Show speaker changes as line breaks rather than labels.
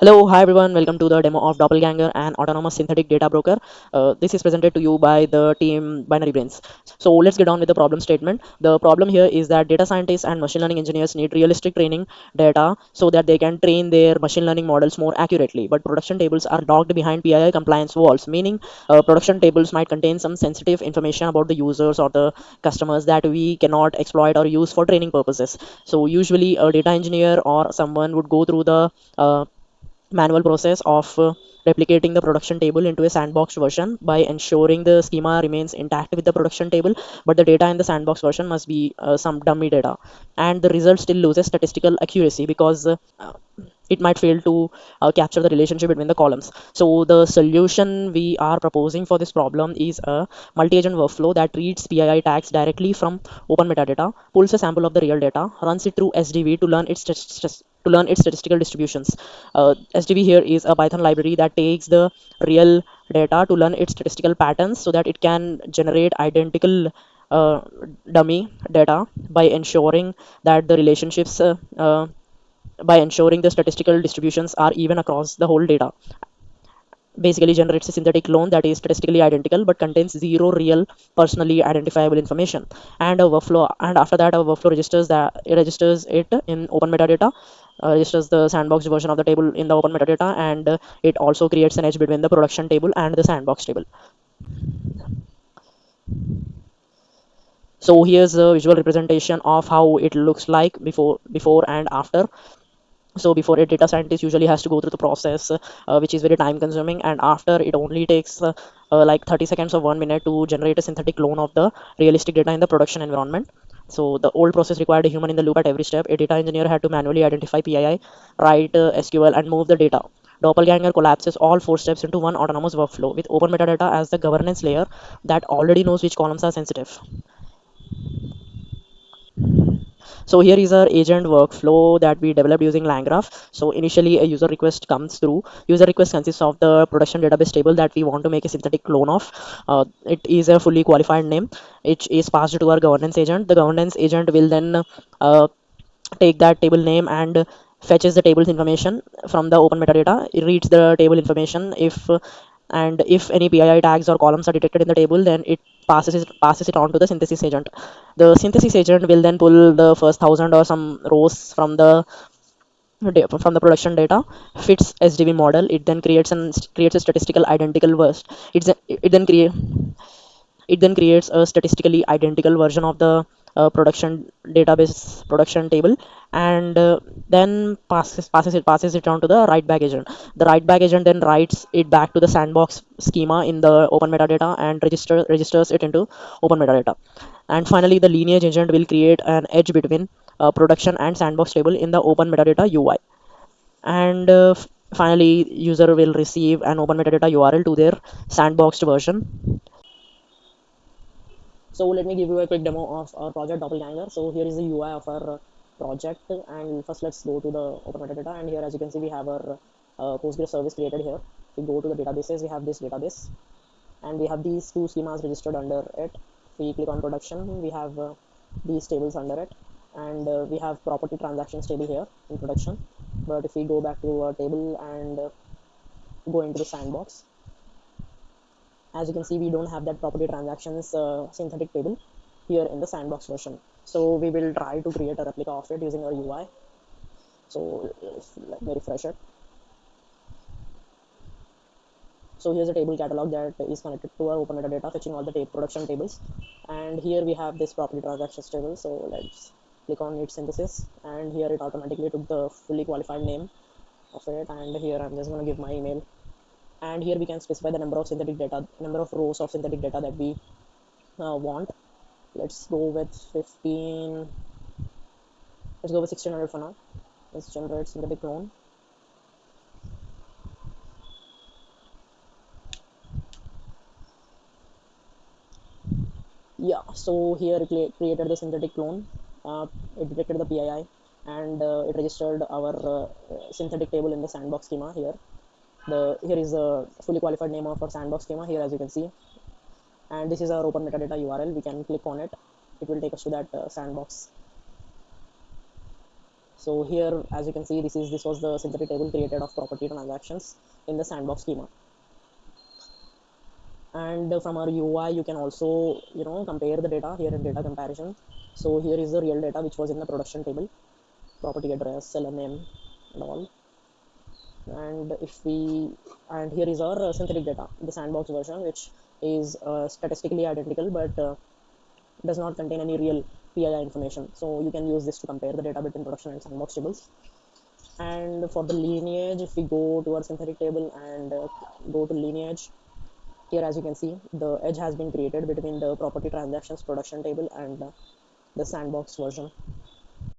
Hello, hi everyone. Welcome to the demo of Doppelganger, an autonomous synthetic data broker. This is presented to you by the team Binary Brains. So let's get on with the problem statement. The problem here is that data scientists and machine learning engineers need realistic training data so that they can train their machine learning models more accurately. But production tables are locked behind PII compliance walls, meaning production tables might contain some sensitive information about the users or the customers that we cannot exploit or use for training purposes. So usually a data engineer or someone would go through the manual process of replicating the production table into a sandboxed version by ensuring the schema remains intact with the production table, but the data in the sandbox version must be some dummy data, and the result still loses statistical accuracy because it might fail to capture the relationship between the columns. So the solution we are proposing for this problem is a multi-agent workflow that reads PII tags directly from open metadata, pulls a sample of the real data, runs it through SDV to learn its statistical distributions. SDV here is a Python library that takes the real data to learn its statistical patterns so that it can generate identical uh, dummy data by ensuring that the relationships by ensuring the statistical distributions are even across the whole data. Basically generates a synthetic clone that is statistically identical but contains zero real personally identifiable information. And a workflow, and after that, our workflow registers it in open metadata, registers the sandbox version of the table in the open metadata, and it also creates an edge between the production table and the sandbox table. So here's a visual representation of how it looks like before and after. So before, a data scientist usually has to go through the process, which is very time consuming, and after, it only takes like 30 seconds or 1 minute to generate a synthetic clone of the realistic data in the production environment. So the old process required a human in the loop at every step. A data engineer had to manually identify PII, write SQL, and move the data. Doppelganger collapses all four steps into one autonomous workflow with open metadata as the governance layer that already knows which columns are sensitive. So here is our agent workflow that we developed using LangGraph. So initially a user request comes through. User request consists of the production database table that we want to make a synthetic clone of. It is a fully qualified name. It is passed to our governance agent. The governance agent will then take that table name and fetches the table's information from the open metadata. It reads the table information. If any PII tags or columns are detected in the table, then it passes it on to the synthesis agent. The synthesis agent will then pull the first 1,000 or some rows from the production data, fits SDV model. It then creates a statistical identical verse. It then creates a statistically identical version of the production table, and then passes it on to the write back agent. The write back agent then writes it back to the sandbox schema in the open metadata and registers it into open metadata. And finally, the lineage agent will create an edge between production and sandbox table in the open metadata UI. And finally, user will receive an open metadata URL to their sandboxed version. So let me give you a quick demo of our project Doppelganger. So here is the UI of our project, and first let's go to the open metadata. And here, as you can see, we have our Postgres service created here. If we go to the databases, we have this database, and we have these two schemas registered under it. If we click on production, we have these tables under it, and we have property transactions table here in production. But if we go back to our table and go into the sandbox, as you can see, we don't have that property transactions synthetic table here in the sandbox version. So we will try to create a replica of it using our UI. So let me refresh it. So here's a table catalog that is connected to our open metadata, fetching all the production tables. And here we have this property transactions table. So let's click on its synthesis, and here it automatically took the fully qualified name of it. And here I'm just going to give my email, and here we can specify the number of rows of synthetic data that we want. Let's go with 15. Let's go with 1600 for now. Let's generate synthetic clone. Yeah, so here it created the synthetic clone. It detected the PII, and it registered our synthetic table in the sandbox schema here. Here is the fully qualified name of our sandbox schema here, as you can see. And this is our open metadata URL. We can click on it. It will take us to that sandbox. So here, as you can see, this was the synthetic table created of property transactions in the sandbox schema. And from our UI, you can also compare the data here in data comparison. So here is the real data which was in the production table, property address, seller name, and all. And if we and here is our synthetic data, the sandbox version, which is statistically identical but does not contain any real PII information. So you can use this to compare the data between production and sandbox tables. And for the lineage, if we go to our synthetic table and go to lineage, here as you can see, the edge has been created between the property transactions production table and the sandbox version.